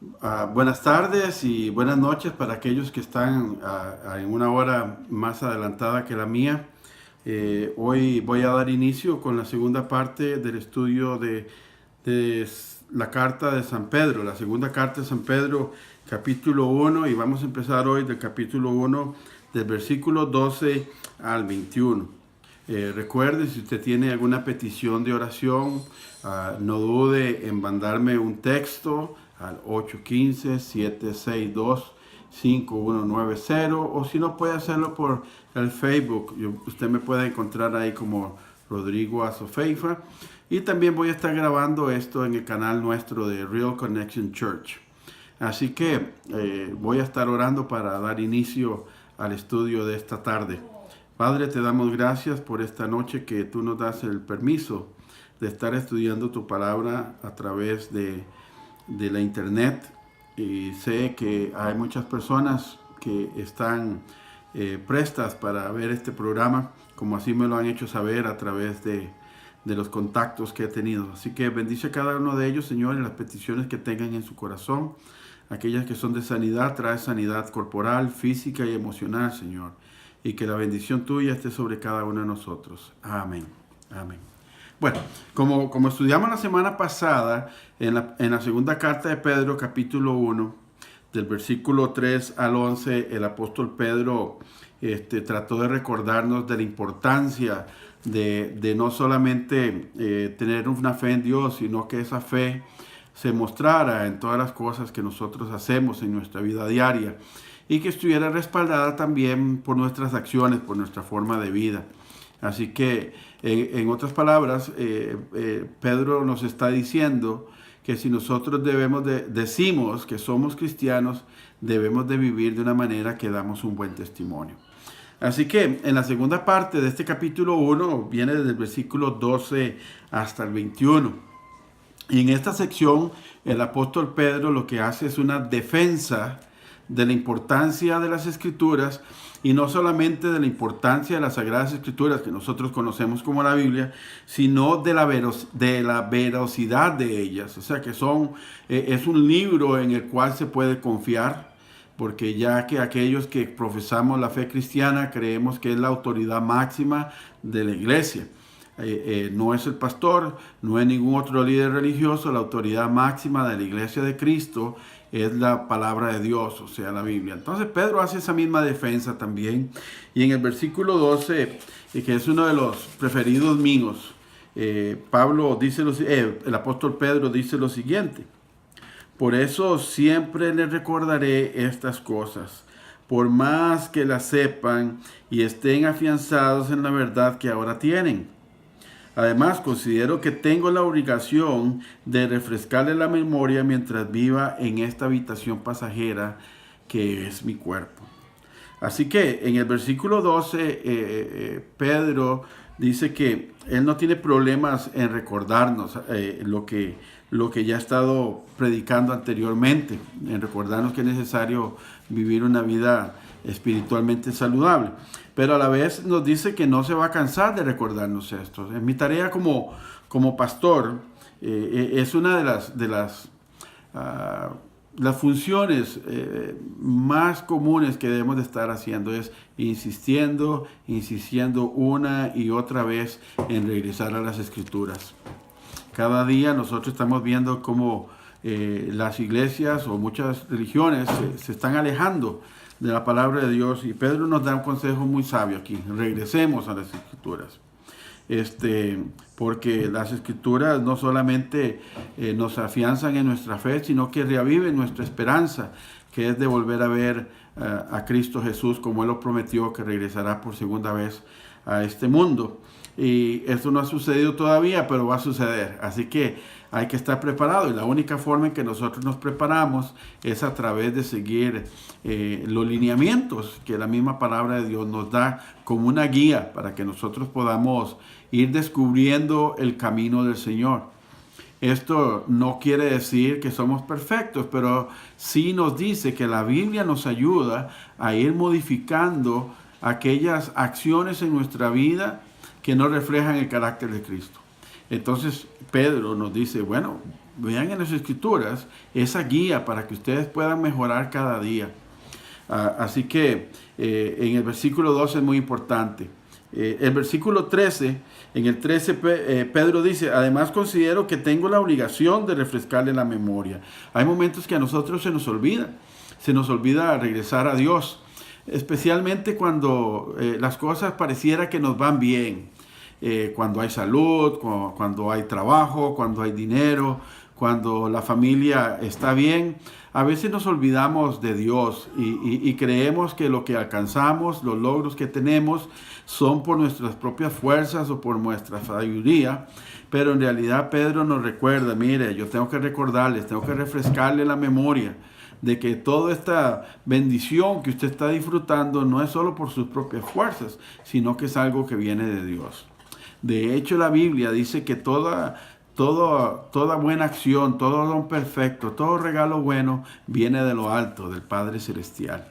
Buenas tardes y buenas noches para aquellos que están en una hora más adelantada que la mía. Hoy voy a dar inicio con la segunda parte del estudio de la carta de San Pedro, la segunda carta de San Pedro, capítulo 1, y vamos a empezar hoy del capítulo 1, del versículo 12 al 21. Recuerde, si usted tiene alguna petición de oración, no dude en mandarme un texto al 815-762-5190, o si no, puede hacerlo por el Facebook. Usted me puede encontrar ahí como Rodrigo Azofeifa, y también voy a estar grabando esto en el canal nuestro de Real Connection Church. Así que voy a estar orando para dar inicio al estudio de esta tarde. Padre, te damos gracias por esta noche que tú nos das el permiso de estar estudiando tu palabra a través de la internet. Y sé que hay muchas personas que están prestas para ver este programa, como así me lo han hecho saber a través de los contactos que he tenido. Así que bendice a cada uno de ellos, Señor, en las peticiones que tengan en su corazón. Aquellas que son de sanidad, trae sanidad corporal, física y emocional, Señor. Y que la bendición tuya esté sobre cada uno de nosotros. Amén. Amén. Bueno, como estudiamos la semana pasada, en la segunda carta de Pedro, capítulo 1, del versículo 3 al 11, el apóstol Pedro trató de recordarnos de la importancia de no solamente tener una fe en Dios, sino que esa fe se mostrara en todas las cosas que nosotros hacemos en nuestra vida diaria, y que estuviera respaldada también por nuestras acciones, por nuestra forma de vida. Así que, en otras palabras, Pedro nos está diciendo que si nosotros decimos que somos cristianos, debemos de vivir de una manera que damos un buen testimonio. Así que en la segunda parte de este capítulo 1, viene desde el versículo 12 hasta el 21. Y en esta sección, el apóstol Pedro lo que hace es una defensa de la importancia de las Escrituras, y no solamente de la importancia de las Sagradas Escrituras que nosotros conocemos como la Biblia, sino de la veracidad de ellas. O sea que es un libro en el cual se puede confiar, porque ya que aquellos que profesamos la fe cristiana creemos que es la autoridad máxima de la iglesia. No es el pastor, no es ningún otro líder religioso. La autoridad máxima de la iglesia de Cristo es la palabra de Dios, o sea, la Biblia. Entonces Pedro hace esa misma defensa también. Y en el versículo 12, que es uno de los preferidos míos, el apóstol Pedro dice lo siguiente: por eso siempre les recordaré estas cosas, por más que las sepan y estén afianzados en la verdad que ahora tienen. Además, considero que tengo la obligación de refrescarle la memoria mientras viva en esta habitación pasajera que es mi cuerpo. Así que en el versículo 12, Pedro dice que él no tiene problemas en recordarnos lo que ya ha estado predicando anteriormente, en recordarnos que es necesario vivir una vida espiritualmente saludable. Pero a la vez nos dice que no se va a cansar de recordarnos esto. En mi tarea como pastor, es una las funciones más comunes que debemos de estar haciendo, es insistiendo una y otra vez en regresar a las Escrituras. Cada día nosotros estamos viendo cómo las iglesias o muchas religiones se están alejando de la palabra de Dios, y Pedro nos da un consejo muy sabio aquí: regresemos a las Escrituras. Porque las Escrituras no solamente nos afianzan en nuestra fe, sino que reaviven nuestra esperanza, que es de volver a ver a Cristo Jesús, como Él lo prometió, que regresará por segunda vez a este mundo. Y esto no ha sucedido todavía, pero va a suceder. Así que hay que estar preparado, y la única forma en que nosotros nos preparamos es a través de seguir los lineamientos que la misma palabra de Dios nos da como una guía para que nosotros podamos ir descubriendo el camino del Señor. Esto no quiere decir que somos perfectos, pero sí nos dice que la Biblia nos ayuda a ir modificando aquellas acciones en nuestra vida que no reflejan el carácter de Cristo. Entonces Pedro nos dice, bueno, vean en las Escrituras esa guía para que ustedes puedan mejorar cada día. Así que en el versículo 12 es muy importante. El versículo 13, en el 13 Pedro dice, además considero que tengo la obligación de refrescarle la memoria. Hay momentos que a nosotros se nos olvida regresar a Dios, especialmente cuando las cosas pareciera que nos van bien, cuando hay salud, cuando hay trabajo, cuando hay dinero, cuando la familia está bien. A veces nos olvidamos de Dios y creemos que lo que alcanzamos, los logros que tenemos, son por nuestras propias fuerzas o por nuestra sabiduría. Pero en realidad Pedro nos recuerda, mire, yo tengo que recordarles, tengo que refrescarle la memoria de que toda esta bendición que usted está disfrutando no es solo por sus propias fuerzas, sino que es algo que viene de Dios. De hecho, la Biblia dice que toda buena acción, todo don perfecto, todo regalo bueno viene de lo alto, del Padre Celestial.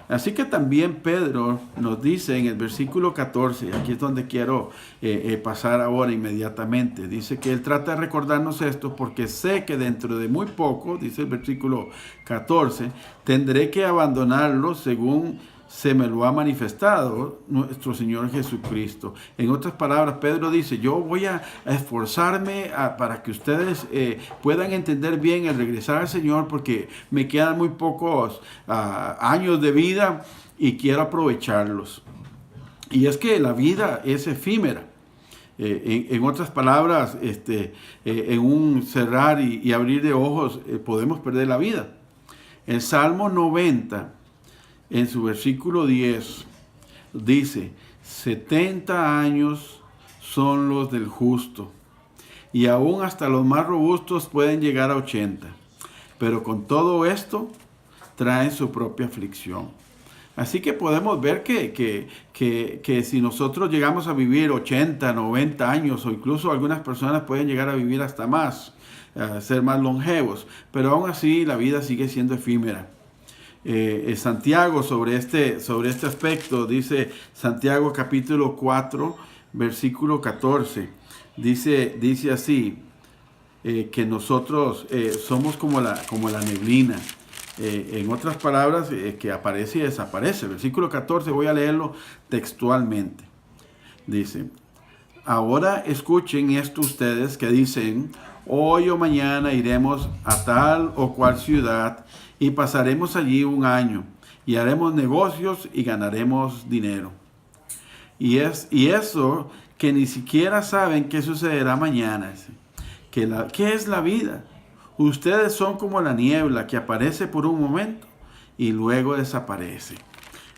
Así que también Pedro nos dice en el versículo 14, aquí es donde quiero pasar ahora inmediatamente, dice que él trata de recordarnos esto porque sé que dentro de muy poco, dice el versículo 14, tendré que abandonarlo según se me lo ha manifestado nuestro Señor Jesucristo. En otras palabras, Pedro dice, yo voy a esforzarme para que ustedes puedan entender bien el regresar al Señor, porque me quedan muy pocos años de vida y quiero aprovecharlos. Y es que la vida es efímera. En otras palabras, en un cerrar y abrir de ojos podemos perder la vida. El Salmo 90, en su versículo 10, dice, 70 años son los del justo, y aún hasta los más robustos pueden llegar a 80, pero con todo esto traen su propia aflicción. Así que podemos ver que si nosotros llegamos a vivir 80, 90 años, o incluso algunas personas pueden llegar a vivir hasta más, ser más longevos, pero aún así la vida sigue siendo efímera. Santiago sobre este aspecto, dice Santiago capítulo 4, versículo 14, dice así, que nosotros somos como la neblina. En otras palabras, que aparece y desaparece. Versículo 14, voy a leerlo textualmente. Dice, ahora escuchen esto ustedes que dicen, hoy o mañana iremos a tal o cual ciudad y pasaremos allí un año y haremos negocios y ganaremos dinero. Y eso que ni siquiera saben qué sucederá mañana. ¿Qué es la vida? Ustedes son como la niebla que aparece por un momento y luego desaparece.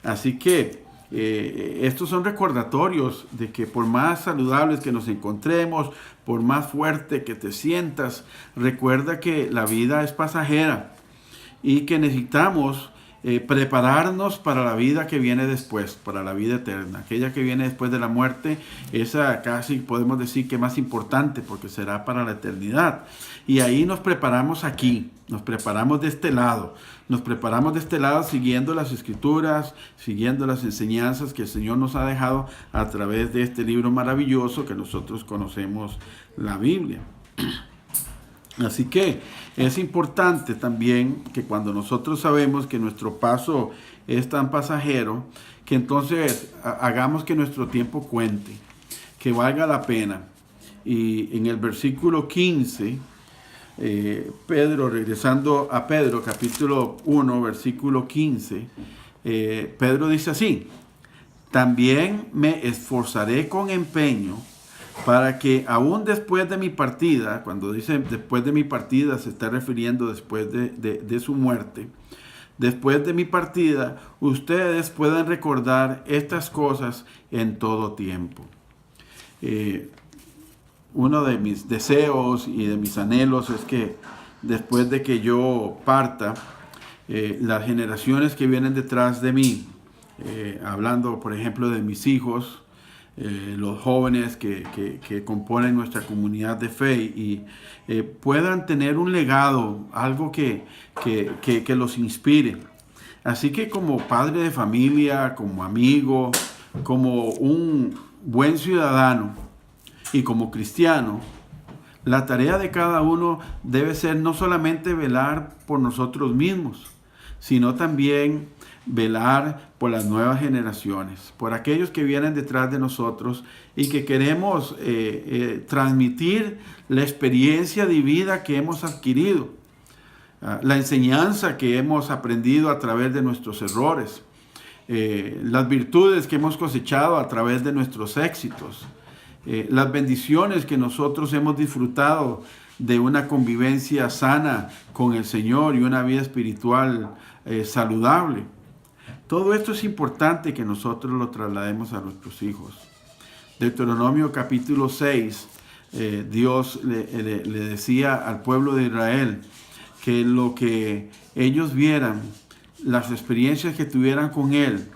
Así que estos son recordatorios de que por más saludables que nos encontremos, por más fuerte que te sientas, recuerda que la vida es pasajera y que necesitamos prepararnos para la vida que viene después, para la vida eterna. Aquella que viene después de la muerte, esa casi podemos decir que es más importante porque será para la eternidad. Y ahí nos preparamos aquí, nos preparamos de este lado. Nos preparamos de este lado siguiendo las Escrituras, siguiendo las enseñanzas que el Señor nos ha dejado a través de este libro maravilloso que nosotros conocemos, la Biblia. Así que es importante también que cuando nosotros sabemos que nuestro paso es tan pasajero, que entonces hagamos que nuestro tiempo cuente, que valga la pena. Y en el versículo 15, Pedro, regresando a Pedro, capítulo 1, versículo 15, Pedro dice así, también me esforzaré con empeño para que aún después de mi partida, cuando dice después de mi partida se está refiriendo después de su muerte, después de mi partida, ustedes puedan recordar estas cosas en todo tiempo. Uno de mis deseos y de mis anhelos es que después de que yo parta, las generaciones que vienen detrás de mí, hablando por ejemplo de mis hijos, los jóvenes que componen nuestra comunidad de fe y puedan tener un legado, algo que los inspire. Así que como padre de familia, como amigo, como un buen ciudadano y como cristiano, La tarea de cada uno debe ser no solamente velar por nosotros mismos, sino también velar por las nuevas generaciones, por aquellos que vienen detrás de nosotros y que queremos transmitir la experiencia de vida que hemos adquirido, la enseñanza que hemos aprendido a través de nuestros errores, las virtudes que hemos cosechado a través de nuestros éxitos, las bendiciones que nosotros hemos disfrutado de una convivencia sana con el Señor y una vida espiritual saludable. Todo esto es importante que nosotros lo traslademos a nuestros hijos. Deuteronomio capítulo 6, Dios le decía al pueblo de Israel que lo que ellos vieran, las experiencias que tuvieran con Él,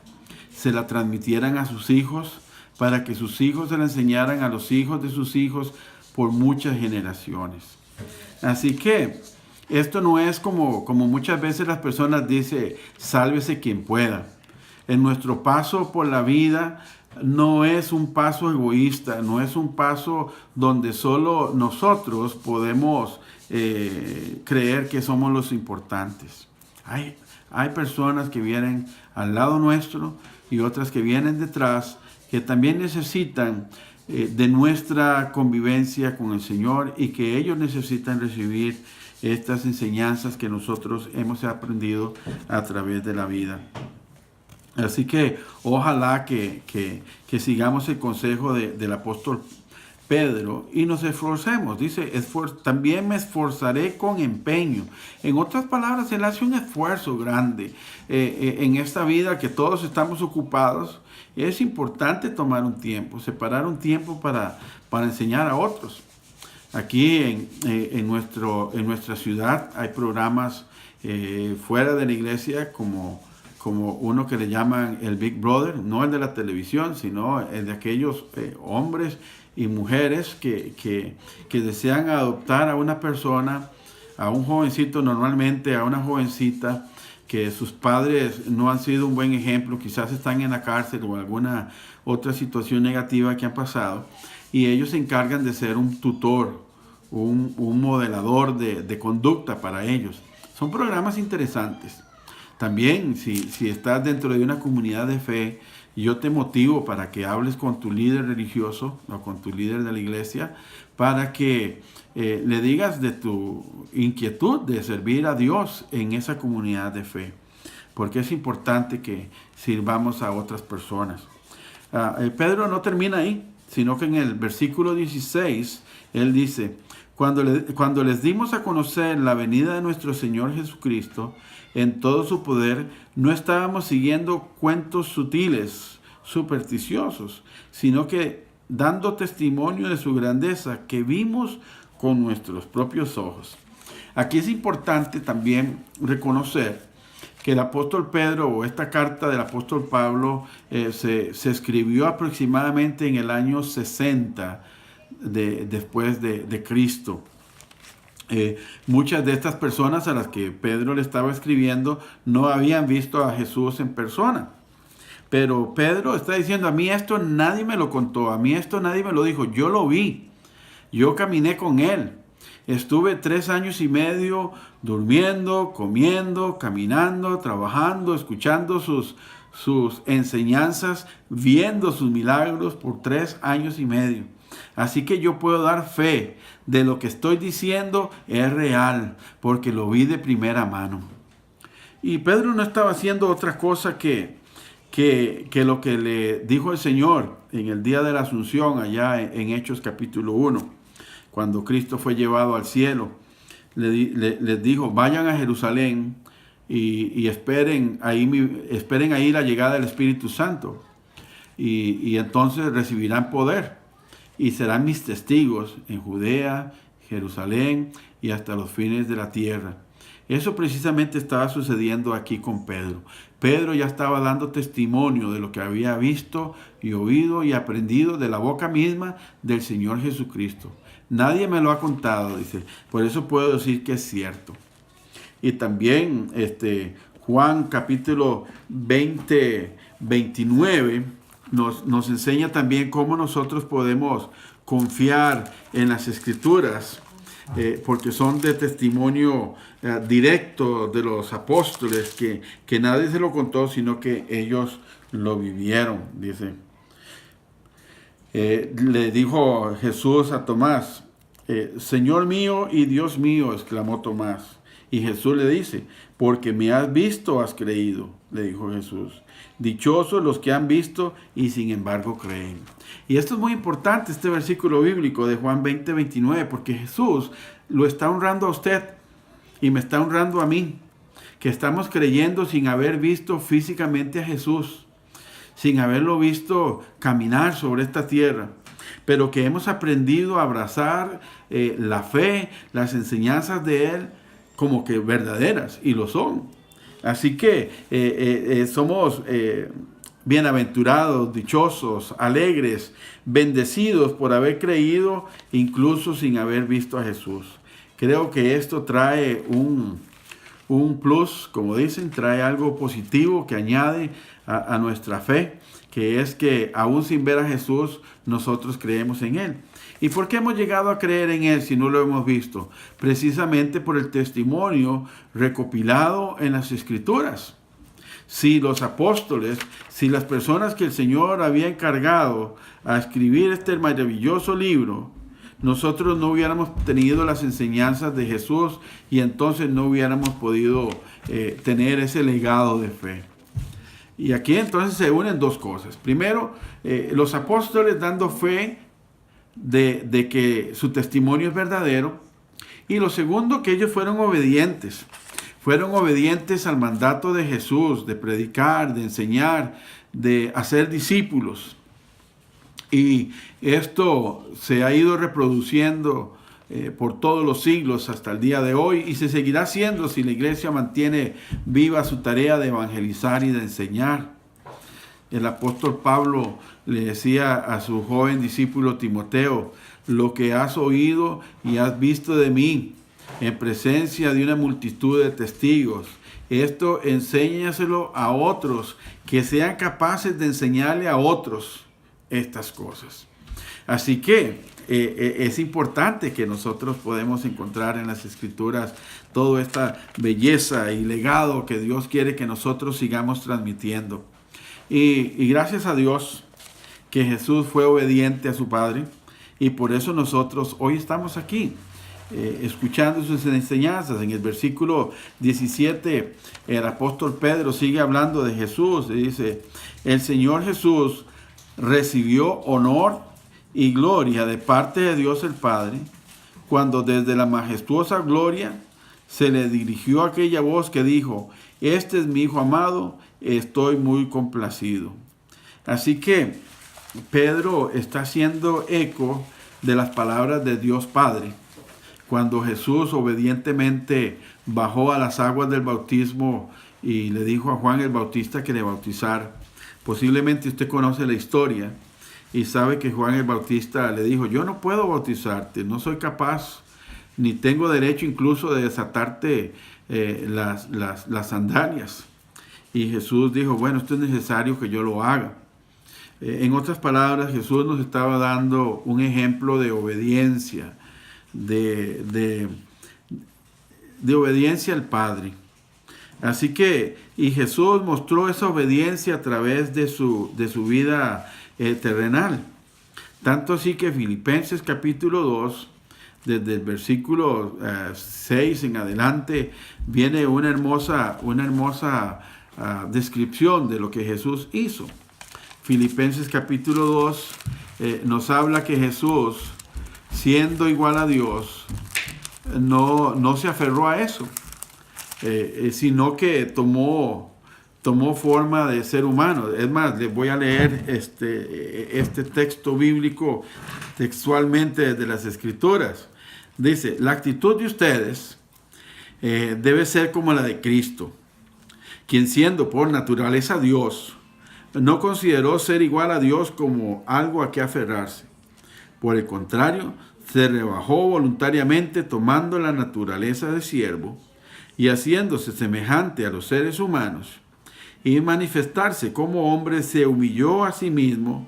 se la transmitieran a sus hijos, para que sus hijos se la enseñaran a los hijos de sus hijos por muchas generaciones. Así que esto no es como muchas veces las personas dicen, sálvese quien pueda. En nuestro paso por la vida no es un paso egoísta, no es un paso donde solo nosotros podemos creer que somos los importantes. Hay personas que vienen al lado nuestro y otras que vienen detrás, que también necesitan de nuestra convivencia con el Señor y que ellos necesitan recibir estas enseñanzas que nosotros hemos aprendido a través de la vida. Así que ojalá que sigamos el consejo del apóstol Pedro y nos esforcemos. Dice, también me esforzaré con empeño. En otras palabras, él hace un esfuerzo grande en esta vida que todos estamos ocupados. Es importante tomar un tiempo, separar un tiempo para enseñar a otros. Aquí en nuestra ciudad hay programas fuera de la iglesia como uno que le llaman el Big Brother, no el de la televisión, sino el de aquellos hombres y mujeres que desean adoptar a una persona, a un jovencito normalmente, a una jovencita que sus padres no han sido un buen ejemplo, quizás están en la cárcel o alguna otra situación negativa que han pasado, y ellos se encargan de ser un tutor, un modelador de conducta para ellos. Son programas interesantes. También, si estás dentro de una comunidad de fe, yo te motivo para que hables con tu líder religioso o con tu líder de la iglesia para que le digas de tu inquietud de servir a Dios en esa comunidad de fe, porque es importante que sirvamos a otras personas. Pedro no termina ahí, sino que en el versículo 16, él dice, cuando les dimos a conocer la venida de nuestro Señor Jesucristo en todo su poder, no estábamos siguiendo cuentos sutiles, supersticiosos, sino que dando testimonio de su grandeza que vimos con nuestros propios ojos. Aquí es importante también reconocer que el apóstol Pedro, o esta carta del apóstol Pablo, se escribió aproximadamente en el año 60 después de Cristo. Muchas de estas personas a las que Pedro le estaba escribiendo no habían visto a Jesús en persona. Pero Pedro está diciendo, a mí esto nadie me lo contó, a mí esto nadie me lo dijo, yo lo vi, yo caminé con él. Estuve 3 años y medio durmiendo, comiendo, caminando, trabajando, escuchando sus enseñanzas, viendo sus milagros por 3 años y medio. Así que yo puedo dar fe de lo que estoy diciendo es real, porque lo vi de primera mano. Y Pedro no estaba haciendo otra cosa que lo que le dijo el Señor en el día de la Asunción, allá en Hechos capítulo 1, cuando Cristo fue llevado al cielo. Les dijo, vayan a Jerusalén y esperen ahí la llegada del Espíritu Santo. Y entonces recibirán poder. Y serán mis testigos en Judea, Jerusalén y hasta los fines de la tierra. Eso precisamente estaba sucediendo aquí con Pedro. Pedro ya estaba dando testimonio de lo que había visto y oído y aprendido de la boca misma del Señor Jesucristo. Nadie me lo ha contado, dice. Por eso puedo decir que es cierto. Y también Juan capítulo 20, 29 nos enseña también cómo nosotros podemos confiar en las Escrituras, porque son de testimonio directo de los apóstoles, que nadie se lo contó, sino que ellos lo vivieron, dice. Le dijo Jesús a Tomás, Señor mío y Dios mío, exclamó Tomás. Y Jesús le dice, porque me has visto, has creído, le dijo Jesús. Dichosos los que han visto y sin embargo creen. Y esto es muy importante, este versículo bíblico de Juan 20:29, porque Jesús lo está honrando a usted y me está honrando a mí, que estamos creyendo sin haber visto físicamente a Jesús, sin haberlo visto caminar sobre esta tierra, pero que hemos aprendido a abrazar la fe, las enseñanzas de Él, como que verdaderas, y lo son. Así que somos bienaventurados, dichosos, alegres, bendecidos por haber creído, incluso sin haber visto a Jesús. Creo que esto trae un plus, como dicen, trae algo positivo que añade a nuestra fe, que es que aún sin ver a Jesús, nosotros creemos en Él. ¿Y por qué hemos llegado a creer en Él si no lo hemos visto? Precisamente por el testimonio recopilado en las Escrituras. Si los apóstoles, si las personas que el Señor había encargado a escribir este maravilloso libro, nosotros no hubiéramos tenido las enseñanzas de Jesús y entonces no hubiéramos podido tener ese legado de fe. Y aquí entonces se unen dos cosas. Primero, los apóstoles dando fe de que su testimonio es verdadero. Y lo segundo, que ellos fueron obedientes. Fueron obedientes al mandato de Jesús, de predicar, de enseñar, de hacer discípulos. Y esto se ha ido reproduciendo por todos los siglos hasta el día de hoy y se seguirá haciendo si la iglesia mantiene viva su tarea de evangelizar y de enseñar. El apóstol Pablo le decía a su joven discípulo Timoteo, lo que has oído y has visto de mí en presencia de una multitud de testigos, esto enséñaselo a otros que sean capaces de enseñarle a otros estas cosas. Así que es importante que nosotros podemos encontrar en las Escrituras toda esta belleza y legado que Dios quiere que nosotros sigamos transmitiendo. Y gracias a Dios que Jesús fue obediente a su Padre y por eso nosotros hoy estamos aquí escuchando sus enseñanzas. En el versículo 17 el apóstol Pedro sigue hablando de Jesús y dice, el Señor Jesús recibió honor y gloria de parte de Dios el Padre cuando desde la majestuosa gloria se le dirigió aquella voz que dijo, este es mi Hijo amado, estoy muy complacido. Así que Pedro está haciendo eco de las palabras de Dios Padre cuando Jesús obedientemente bajó a las aguas del bautismo y le dijo a Juan el Bautista que le bautizara. Posiblemente usted conoce la historia y sabe que Juan el Bautista le dijo, yo no puedo bautizarte, no soy capaz, ni tengo derecho incluso de desatarte las sandalias. Y Jesús dijo, bueno, esto es necesario que yo lo haga. En otras palabras, Jesús nos estaba dando un ejemplo de obediencia, de obediencia al Padre. Así que, y Jesús mostró esa obediencia a través de su vida terrenal. Tanto así que Filipenses capítulo 2, desde el versículo 6 en adelante, viene una hermosa descripción de lo que Jesús hizo. Filipenses capítulo 2 nos habla que Jesús, siendo igual a Dios, no se aferró a eso, sino que tomó forma de ser humano. Es más, les voy a leer este texto bíblico textualmente desde las Escrituras. Dice, la actitud de ustedes debe ser como la de Cristo, quien siendo por naturaleza Dios, no consideró ser igual a Dios como algo a que aferrarse. Por el contrario, se rebajó voluntariamente tomando la naturaleza de siervo y haciéndose semejante a los seres humanos, y manifestarse como hombre se humilló a sí mismo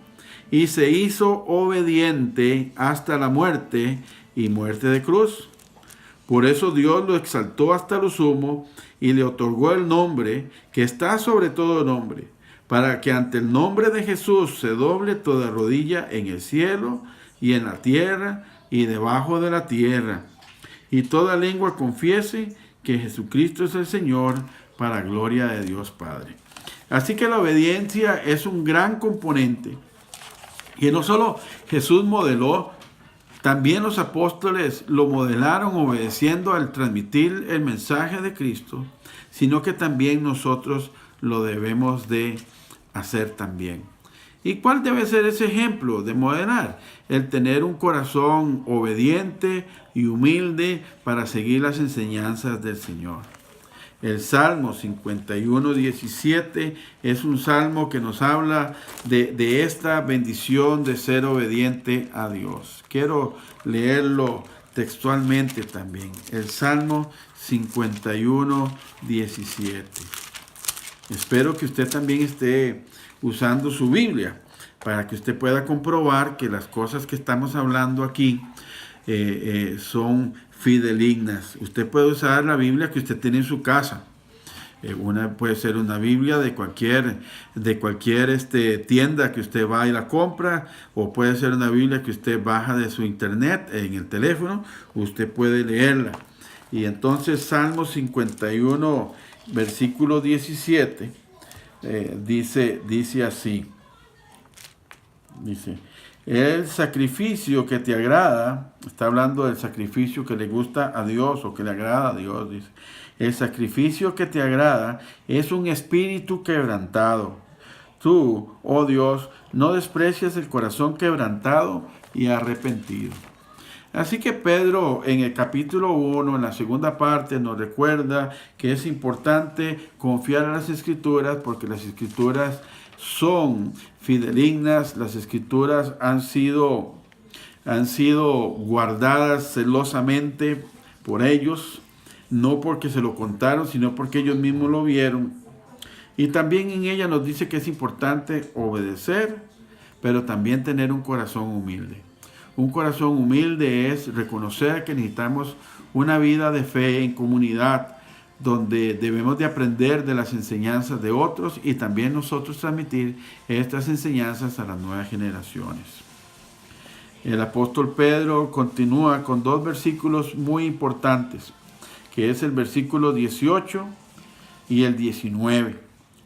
y se hizo obediente hasta la muerte y muerte de cruz. Por eso Dios lo exaltó hasta lo sumo y le otorgó el nombre que está sobre todo nombre, para que ante el nombre de Jesús se doble toda rodilla en el cielo y en la tierra y debajo de la tierra, y toda lengua confiese que Jesucristo es el Señor, para gloria de Dios Padre. Así que la obediencia es un gran componente. Y no solo Jesús modeló, también los apóstoles lo modelaron obedeciendo al transmitir el mensaje de Cristo, sino que también nosotros lo debemos de hacer también. ¿Y cuál debe ser ese ejemplo de modelar? El tener un corazón obediente y humilde para seguir las enseñanzas del Señor. El Salmo 51:17 es un salmo que nos habla de esta bendición de ser obediente a Dios. Quiero leerlo textualmente también. El Salmo 51:17. Espero que usted también esté usando su Biblia para que usted pueda comprobar que las cosas que estamos hablando aquí son fidedignas. Usted puede usar la Biblia que usted tiene en su casa. Puede ser una Biblia de cualquier tienda que usted va y la compra, o puede ser una Biblia que usted baja de su internet en el teléfono. Usted puede leerla. Y entonces Salmo 51, versículo 17, dice así. Dice: el sacrificio que te agrada, está hablando del sacrificio que le gusta a Dios o que le agrada a Dios, dice. El sacrificio que te agrada es un espíritu quebrantado. Tú, oh Dios, no desprecias el corazón quebrantado y arrepentido. Así que Pedro en el capítulo 1, en la segunda parte, nos recuerda que es importante confiar en las Escrituras, porque las Escrituras son fidedignas. Las Escrituras han sido guardadas celosamente por ellos, no porque se lo contaron, sino porque ellos mismos lo vieron. Y también en ella nos dice que es importante obedecer, pero también tener un corazón humilde. Un corazón humilde es reconocer que necesitamos una vida de fe en comunidad, donde debemos de aprender de las enseñanzas de otros y también nosotros transmitir estas enseñanzas a las nuevas generaciones. El apóstol Pedro continúa con dos versículos muy importantes, que es el versículo 18 y el 19.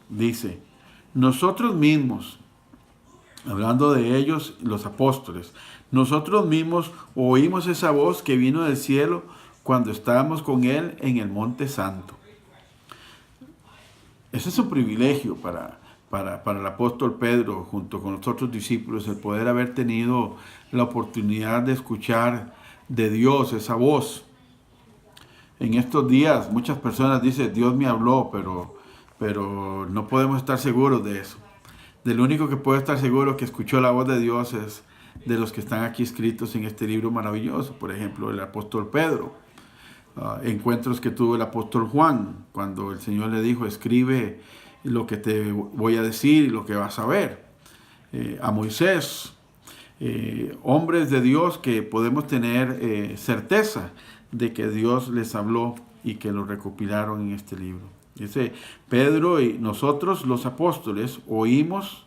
Dice: nosotros mismos, hablando de ellos, los apóstoles, nosotros mismos oímos esa voz que vino del cielo cuando estábamos con Él en el Monte Santo. Ese es un privilegio para el apóstol Pedro, junto con los otros discípulos, el poder haber tenido la oportunidad de escuchar de Dios esa voz. En estos días muchas personas dicen: Dios me habló, pero no podemos estar seguros de eso. Del único que puede estar seguro que escuchó la voz de Dios es de los que están aquí escritos en este libro maravilloso. Por ejemplo, el apóstol Pedro. Encuentros que tuvo el apóstol Juan, cuando el Señor le dijo: escribe lo que te voy a decir y lo que vas a ver. A Moisés. Hombres de Dios que podemos tener certeza de que Dios les habló y que lo recopilaron en este libro. Dice Pedro: y nosotros los apóstoles oímos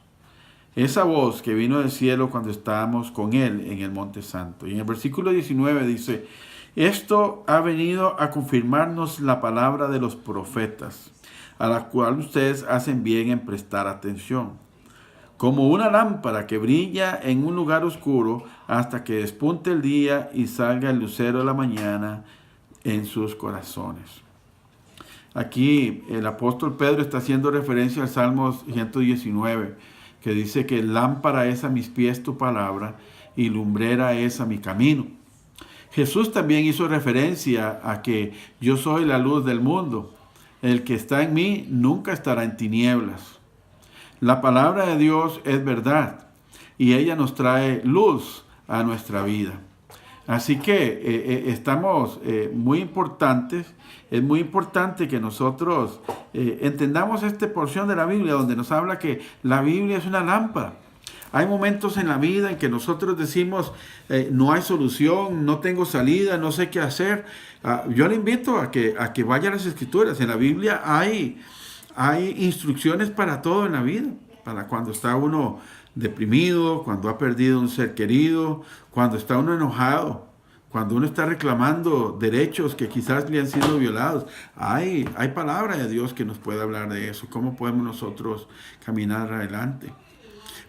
esa voz que vino del cielo cuando estábamos con Él en el Monte Santo. Y en el versículo 19 dice: esto ha venido a confirmarnos la palabra de los profetas, a la cual ustedes hacen bien en prestar atención. Como una lámpara que brilla en un lugar oscuro hasta que despunte el día y salga el lucero de la mañana en sus corazones. Aquí el apóstol Pedro está haciendo referencia al Salmo 119, que dice que lámpara es a mis pies tu palabra y lumbrera es a mi camino. Jesús también hizo referencia a que yo soy la luz del mundo. El que está en mí nunca estará en tinieblas. La palabra de Dios es verdad y ella nos trae luz a nuestra vida. Así que estamos muy importantes. Es muy importante que nosotros entendamos esta porción de la Biblia donde nos habla que la Biblia es una lámpara. Hay momentos en la vida en que nosotros decimos, no hay solución, no tengo salida, no sé qué hacer. Yo le invito a que vaya a las Escrituras. En la Biblia hay instrucciones para todo en la vida. Para cuando está uno deprimido, cuando ha perdido un ser querido, cuando está uno enojado, cuando uno está reclamando derechos que quizás le han sido violados. Hay palabra de Dios que nos puede hablar de eso. ¿Cómo podemos nosotros caminar adelante?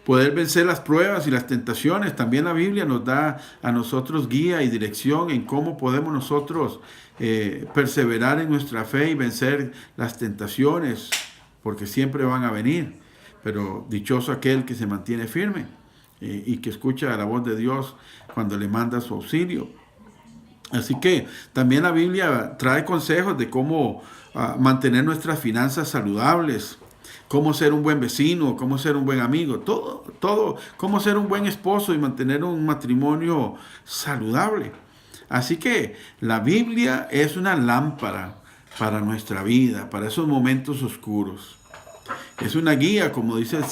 Poder vencer las pruebas y las tentaciones. También la Biblia nos da a nosotros guía y dirección en cómo podemos nosotros perseverar en nuestra fe y vencer las tentaciones, porque siempre van a venir. Pero dichoso aquel que se mantiene firme y que escucha la voz de Dios cuando le manda su auxilio. Así que también la Biblia trae consejos de cómo mantener nuestras finanzas saludables, cómo ser un buen vecino, cómo ser un buen amigo, todo, cómo ser un buen esposo y mantener un matrimonio saludable. Así que la Biblia es una lámpara para nuestra vida, para esos momentos oscuros. Es una guía, como dice el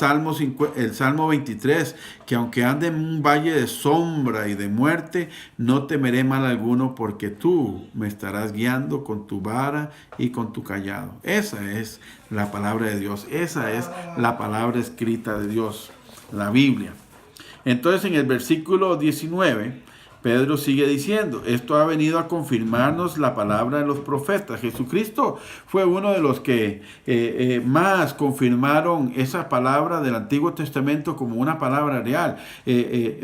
Salmo 23, que aunque ande en un valle de sombra y de muerte, no temeré mal alguno, porque tú me estarás guiando con tu vara y con tu callado. Esa es la palabra de Dios, esa es la palabra escrita de Dios, la Biblia. Entonces en el versículo 19, Pedro sigue diciendo, esto ha venido a confirmarnos la palabra de los profetas. Jesucristo fue uno de los que más confirmaron esa palabra del Antiguo Testamento como una palabra real.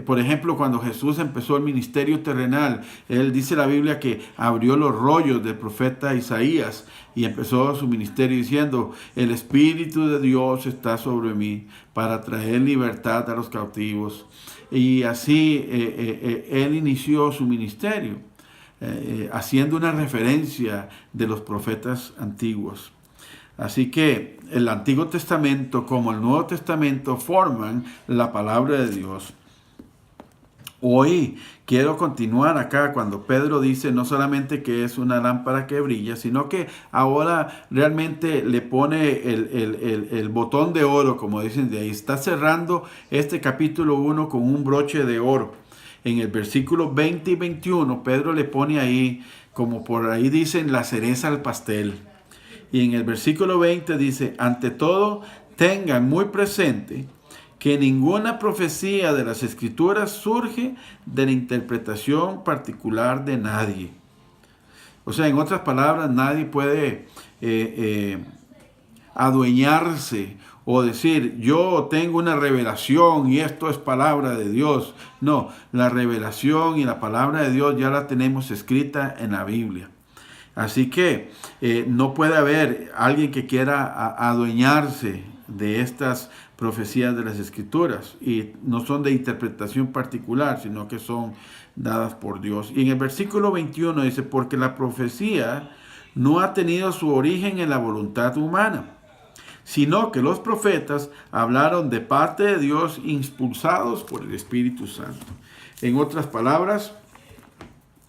Por ejemplo, cuando Jesús empezó el ministerio terrenal, él dice la Biblia que abrió los rollos del profeta Isaías y empezó su ministerio diciendo, el Espíritu de Dios está sobre mí para traer libertad a los cautivos. Y así él inició su ministerio, haciendo una referencia de los profetas antiguos. Así que el Antiguo Testamento como el Nuevo Testamento forman la palabra de Dios. Hoy quiero continuar acá cuando Pedro dice no solamente que es una lámpara que brilla, sino que ahora realmente le pone el botón de oro, como dicen de ahí. Está cerrando este capítulo 1 con un broche de oro. En el versículo 20 y 21, Pedro le pone ahí, como por ahí dicen, la cereza al pastel. Y en el versículo 20 dice, ante todo, tengan muy presente que ninguna profecía de las Escrituras surge de la interpretación particular de nadie. O sea, en otras palabras, nadie puede adueñarse o decir, yo tengo una revelación y esto es palabra de Dios. No, la revelación y la palabra de Dios ya la tenemos escrita en la Biblia. Así que no puede haber alguien que quiera adueñarse de estas profecías de las Escrituras, y no son de interpretación particular, sino que son dadas por Dios. Y en el versículo 21 dice, porque la profecía no ha tenido su origen en la voluntad humana, sino que los profetas hablaron de parte de Dios, impulsados por el Espíritu Santo. En otras palabras,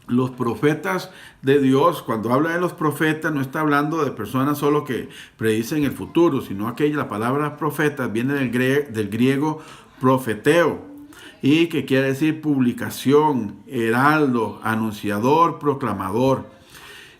los profetas de Dios, cuando habla de los profetas, no está hablando de personas solo que predicen el futuro, sino que la palabra profeta viene del griego profeteo, y que quiere decir publicación, heraldo, anunciador, proclamador.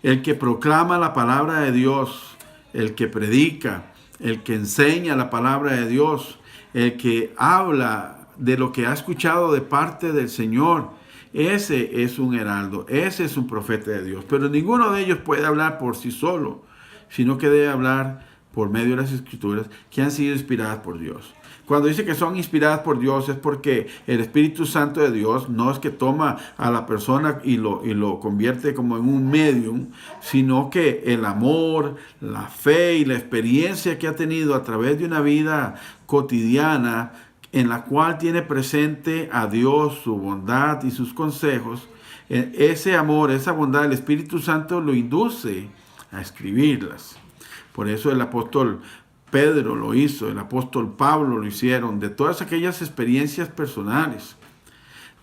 El que proclama la palabra de Dios, el que predica, el que enseña la palabra de Dios, el que habla de lo que ha escuchado de parte del Señor, ese es un heraldo, ese es un profeta de Dios. Pero ninguno de ellos puede hablar por sí solo, sino que debe hablar por medio de las Escrituras que han sido inspiradas por Dios. Cuando dice que son inspiradas por Dios es porque el Espíritu Santo de Dios no es que toma a la persona y lo convierte como en un medium, sino que el amor, la fe y la experiencia que ha tenido a través de una vida cotidiana en la cual tiene presente a Dios, su bondad y sus consejos, ese amor, esa bondad, el Espíritu Santo lo induce a escribirlas. Por eso el apóstol Pedro lo hizo, el apóstol Pablo lo hicieron, de todas aquellas experiencias personales.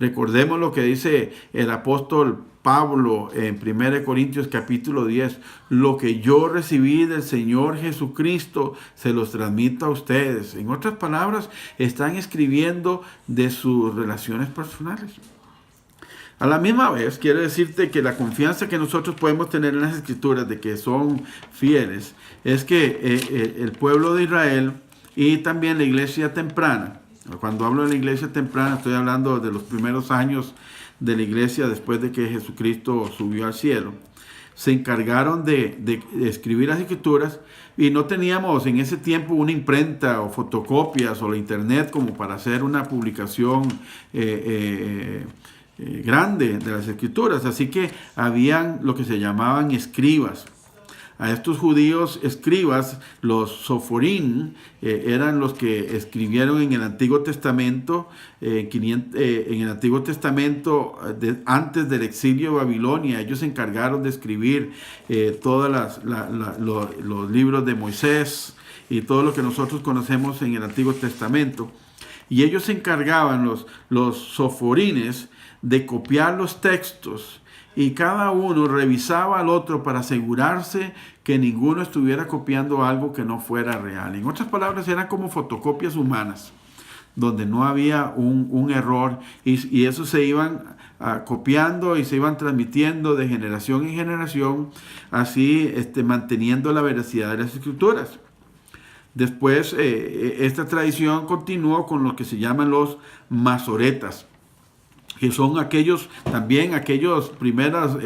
Recordemos lo que dice el apóstol Pablo en 1 Corintios capítulo 10. Lo que yo recibí del Señor Jesucristo se los transmito a ustedes. En otras palabras, están escribiendo de sus relaciones personales. A la misma vez, quiero decirte que la confianza que nosotros podemos tener en las Escrituras de que son fieles es que el pueblo de Israel y también la iglesia temprana, cuando hablo de la iglesia temprana estoy hablando de los primeros años de la iglesia después de que Jesucristo subió al cielo, se encargaron de escribir las Escrituras y no teníamos en ese tiempo una imprenta o fotocopias o la internet como para hacer una publicación grande de las Escrituras, así que habían lo que se llamaban escribas. A estos judíos escribas, los soforín, eran los que escribieron en el Antiguo Testamento, en el Antiguo Testamento antes del exilio de Babilonia. Ellos se encargaron de escribir todos los libros de Moisés y todo lo que nosotros conocemos en el Antiguo Testamento. Y ellos se encargaban, los soforines, de copiar los textos, y cada uno revisaba al otro para asegurarse que ninguno estuviera copiando algo que no fuera real. En otras palabras, eran como fotocopias humanas, donde no había un error, y eso se iban copiando y se iban transmitiendo de generación en generación, así manteniendo la veracidad de las Escrituras. Después, esta tradición continuó con lo que se llaman los masoretas, que son aquellos primeros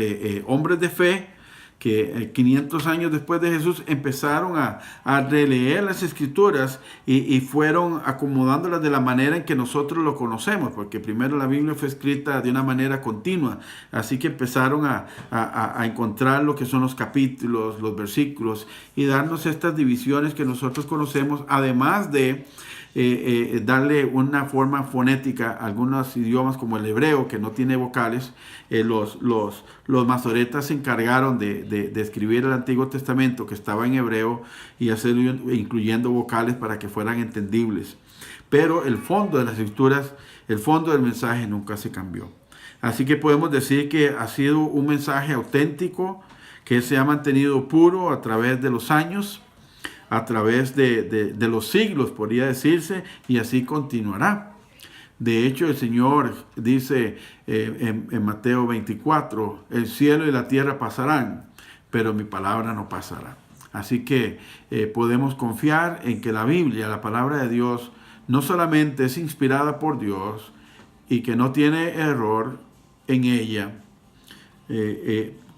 hombres de fe que 500 años después de Jesús empezaron a releer las Escrituras y fueron acomodándolas de la manera en que nosotros lo conocemos, porque primero la Biblia fue escrita de una manera continua, así que empezaron a encontrar lo que son los capítulos, los versículos, y darnos estas divisiones que nosotros conocemos, además de darle una forma fonética a algunos idiomas como el hebreo, que no tiene vocales. Los masoretas se encargaron de escribir el Antiguo Testamento, que estaba en hebreo, y hacerlo incluyendo vocales para que fueran entendibles. Pero el fondo de las Escrituras, el fondo del mensaje nunca se cambió. Así que podemos decir que ha sido un mensaje auténtico, que se ha mantenido puro a través de los años, a través de los siglos, podría decirse, y así continuará. De hecho, el Señor dice en Mateo 24, el cielo y la tierra pasarán, pero mi palabra no pasará. Así que podemos confiar en que la Biblia, la palabra de Dios, no solamente es inspirada por Dios y que no tiene error en ella,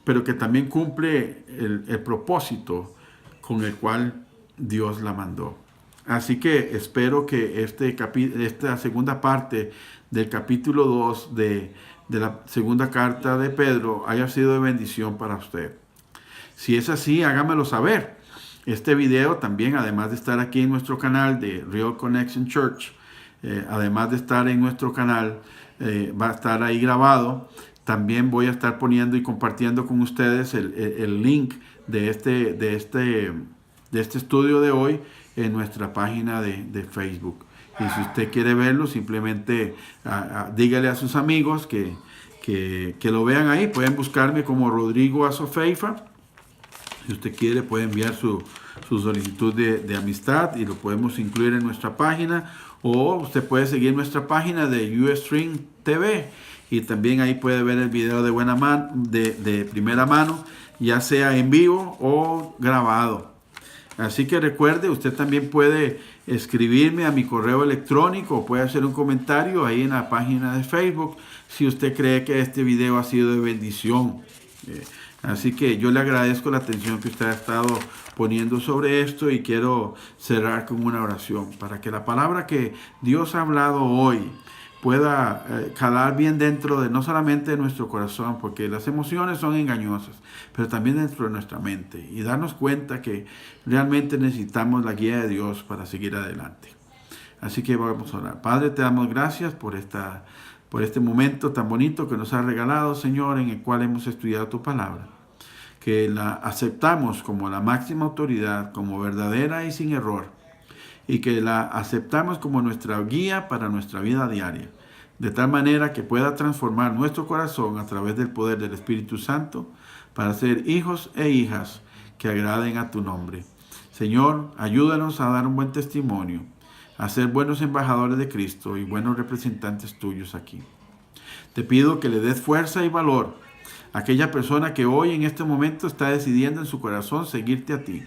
pero que también cumple el propósito con el cual Dios la mandó. Así que espero que esta segunda parte del capítulo 2 de la segunda carta de Pedro haya sido de bendición para usted. Si es así, hágamelo saber. Este video también, además de estar aquí en nuestro canal de Real Connection Church, además de estar en nuestro canal, va a estar ahí grabado. También voy a estar poniendo y compartiendo con ustedes el link de este estudio de hoy en nuestra página de Facebook. Y si usted quiere verlo, simplemente dígale a sus amigos que lo vean ahí. Pueden buscarme como Rodrigo Azofeifa. Si usted quiere, puede enviar su solicitud de amistad y lo podemos incluir en nuestra página. O usted puede seguir nuestra página de Ustream TV y también ahí puede ver el video de primera mano, ya sea en vivo o grabado. Así que recuerde, usted también puede escribirme a mi correo electrónico o puede hacer un comentario ahí en la página de Facebook si usted cree que este video ha sido de bendición. Así que yo le agradezco la atención que usted ha estado poniendo sobre esto y quiero cerrar con una oración para que la palabra que Dios ha hablado hoy pueda calar bien dentro de no solamente de nuestro corazón, porque las emociones son engañosas, pero también dentro de nuestra mente, y darnos cuenta que realmente necesitamos la guía de Dios para seguir adelante. Así que vamos a orar. Padre, te damos gracias por este momento tan bonito que nos has regalado, Señor, en el cual hemos estudiado tu palabra, que la aceptamos como la máxima autoridad, como verdadera y sin error, y que la aceptamos como nuestra guía para nuestra vida diaria. de tal manera que pueda transformar nuestro corazón a través del poder del Espíritu Santo para ser hijos e hijas que agraden a tu nombre. Señor, ayúdanos a dar un buen testimonio, a ser buenos embajadores de Cristo y buenos representantes tuyos aquí. Te pido que le des fuerza y valor a aquella persona que hoy en este momento está decidiendo en su corazón seguirte a ti,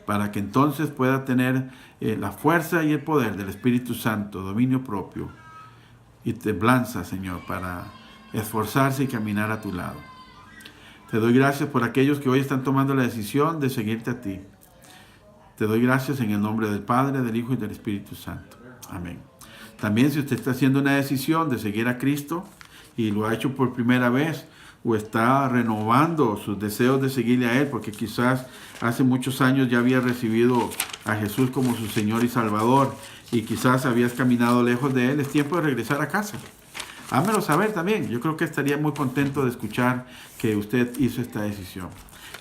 para que entonces pueda tener la fuerza y el poder del Espíritu Santo, dominio propio y templanza, Señor, para esforzarse y caminar a tu lado. Te doy gracias por aquellos que hoy están tomando la decisión de seguirte a ti. Te doy gracias en el nombre del Padre, del Hijo y del Espíritu Santo. Amén. También si usted está haciendo una decisión de seguir a Cristo y lo ha hecho por primera vez o está renovando sus deseos de seguirle a Él, porque quizás hace muchos años ya había recibido a Jesús como su Señor y Salvador y quizás habías caminado lejos de Él, es tiempo de regresar a casa. Hámelo saber también. Yo creo que estaría muy contento de escuchar que usted hizo esta decisión.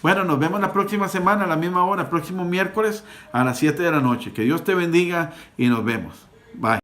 Bueno, nos vemos la próxima semana a la misma hora, próximo miércoles a las 7 de la noche. Que Dios te bendiga y nos vemos. Bye.